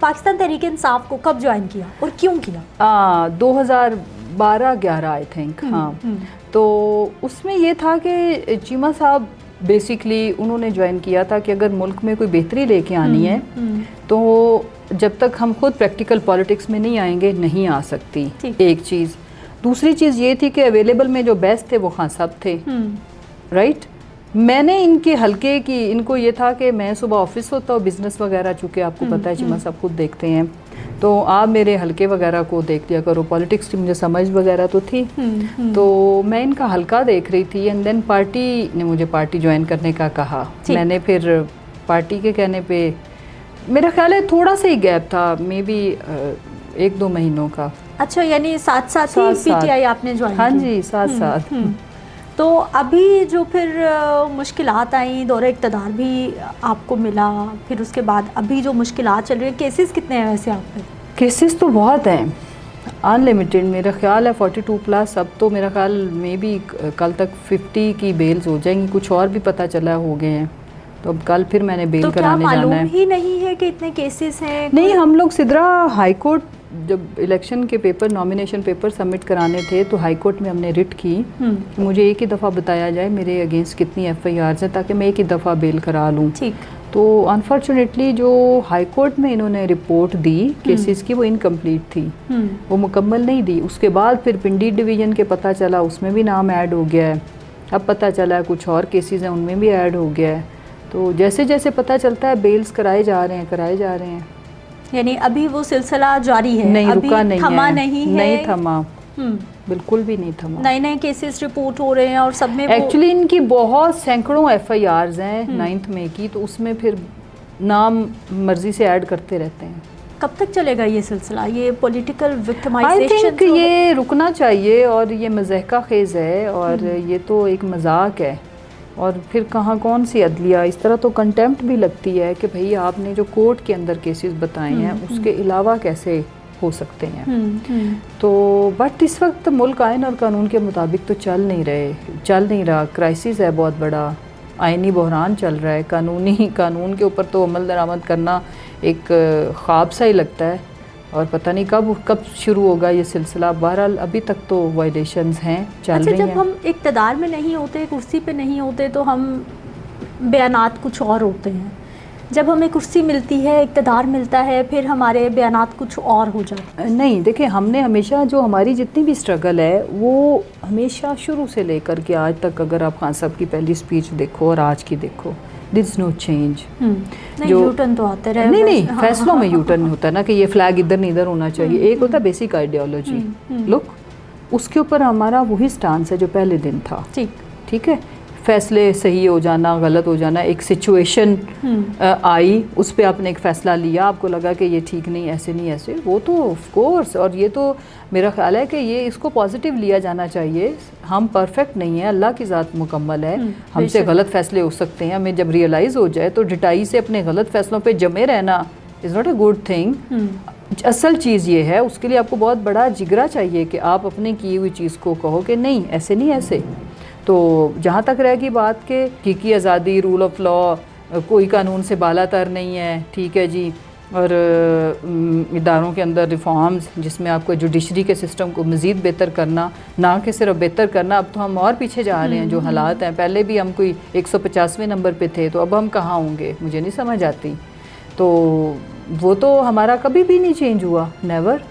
पाकिस्तान तहरीक इंसाफ को कब ज्वाइन किया और क्यों किया? 2012-11 आई थिंक। हाँ, तो उसमें ये था कि चीमा साहब बेसिकली उन्होंने ज्वाइन किया था कि अगर मुल्क में कोई बेहतरी लेके आनी है तो जब तक हम खुद प्रैक्टिकल पॉलिटिक्स में नहीं आएंगे नहीं आ सकती, एक चीज़। दूसरी चीज़ ये थी कि अवेलेबल में जो बेस्ट थे वो खान साहब थे, राइट। मैंने इनके हल्के की, इनको ये था कि मैं सुबह ऑफिस होता हूँ, बिज़नेस वगैरह चूँकि आपको पता है चीमा साहब खुद देखते हैं, तो आप मेरे हल्के वगैरह को देख लिया करो। पॉलिटिक्स की मुझे समझ वगैरह तो थी, तो मैं इनका हल्का देख रही थी। एंड देन पार्टी ने मुझे पार्टी ज्वाइन करने का कहा। मैंने फिर पार्टी के कहने पे, मेरा ख्याल है थोड़ा सा ही गैप था, मे बी 1-2 महीनों का। अच्छा, यानी साथ साथ ही पीटीआई आपने ज्वाइन की? हाँ जी, साथ साथ। तो अभी जो फिर मुश्किलात आई, दौरे इक़्तिदार भी आपको मिला, फिर उसके बाद अभी जो मुश्किलात चल रही है, केसेस कितने हैं वैसे आप पे? केसेस तो बहुत हैं, अनलिमिटेड। मेरा ख्याल है 42+। अब तो मेरा ख्याल में भी कल तक 50 की बेल्स हो जाएंगी, कुछ और भी पता चला हो गए हैं। तो अब कल फिर मैंने बेल कराने जाना है। तो क्या मालूम ही नहीं है कि इतने केसेस हैं? नहीं, हम लोग सिदरा हाई कोर्ट, जब इलेक्शन के पेपर, नॉमिनेशन पेपर सबमिट कराने थे तो हाई कोर्ट में हमने रिट की कि मुझे एक ही दफ़ा बताया जाए मेरे अगेंस्ट कितनी FIRs हैं, ताकि मैं एक ही दफ़ा बेल करा लूँ। ठीक। तो अनफॉर्चुनेटली जो हाई कोर्ट में इन्होंने रिपोर्ट दी केसेस की, वो इनकम्प्लीट थी, वो मुकम्मल नहीं दी। उसके बाद फिर पिंडी डिवीज़न के पता चला, उसमें भी नाम ऐड हो गया है। अब पता चला कुछ और केसेस हैं, उनमें भी ऐड हो गया है। तो जैसे जैसे पता चलता है बेल्स कराए जा रहे हैं। यानी अभी वो सिलसिला जारी है? नहीं, अभी रुका नहीं थमा है। नहीं है? नहीं थमा, बिल्कुल भी नहीं थमा। नए केसेस रिपोर्ट हो रहे हैं और सब में एक्चुअली इनकी बहुत सैकड़ों FIRs हैं 9 मई की, तो उसमें फिर नाम मर्जी से ऐड करते रहते हैं। कब तक चलेगा ये सिलसिला, ये पॉलिटिकल आई विक्टिमाइजेशन? थिंक ये रुकना चाहिए, और ये मज़ाक़ा खेज़ है, और ये तो एक मजाक है। और फिर कहाँ कौन सी अदलिया, इस तरह तो कंटेम्प्ट भी लगती है कि भाई आपने जो कोर्ट के अंदर केसेस बताए हैं उसके अलावा कैसे हो सकते हैं। तो बट इस वक्त मुल्क आइन और कानून के मुताबिक तो चल नहीं रहा। क्राइसिस है बहुत बड़ा, आइनी बहरान चल रहा है। कानून के ऊपर तो अमल दरामद करना एक ख्वाब सा ही लगता है, और पता नहीं कब शुरू होगा ये सिलसिला। बहरहाल अभी तक तो वायलेशंस हैं, चल रही हैं। जब हम इक़्तिदार में नहीं होते, कुर्सी पे नहीं होते, तो हम बयानात कुछ और होते हैं। जब हमें कुर्सी मिलती है, इक़्तिदार मिलता है, फिर हमारे बयानात कुछ और हो जाते हैं। नहीं, देखिए, हमने हमेशा जो हमारी जितनी भी स्ट्रगल है वो हमेशा शुरू से लेकर के आज तक, अगर आप खान साहब की पहली स्पीच देखो और आज की देखो, दिस इज नो चेंज। जो यूटर्न तो आते रहे। नहीं, फैसलों में यूटर्न होता है ना कि ये फ्लैग इधर नहीं इधर होना चाहिए। एक होता है बेसिक आइडियोलॉजी, लुक, उसके ऊपर हमारा वही स्टांस है जो पहले दिन था। ठीक है, फैसले सही हो जाना, गलत हो जाना, एक सिचुएशन आई, उस पर आपने एक फ़ैसला लिया, आपको लगा कि ये ठीक नहीं, ऐसे नहीं ऐसे, वो तो ऑफ कोर्स। और ये तो मेरा ख्याल है कि ये इसको पॉजिटिव लिया जाना चाहिए। हम परफेक्ट नहीं है, अल्लाह की ज़ात मुकम्मल है, हमसे गलत फ़ैसले हो सकते हैं। हमें जब रियलाइज़ हो जाए तो डिटाई से अपने गलत फ़ैसलों पे जमे रहना is not a good thing. असल चीज़ ये है, उसके लिए आपको बहुत बड़ा जिगरा चाहिए कि आप अपने की हुई चीज़ को कहो कि नहीं, ऐसे नहीं ऐसे। तो जहाँ तक रहेगी बात के की आज़ादी, रूल ऑफ लॉ, कोई कानून से बालातर नहीं है, ठीक है जी। और इदारों के अंदर रिफॉर्म्स, जिसमें आपको जुडिशरी के सिस्टम को मज़ीद बेहतर करना, ना कि सिर्फ बेहतर करना। अब तो हम और पीछे जा रहे हैं। जो हालात हैं, पहले भी हम कोई 150वें नंबर पे थे, तो अब हम कहाँ होंगे, मुझे नहीं समझ आती। तो वो तो हमारा कभी भी नहीं चेंज हुआ, नेवर।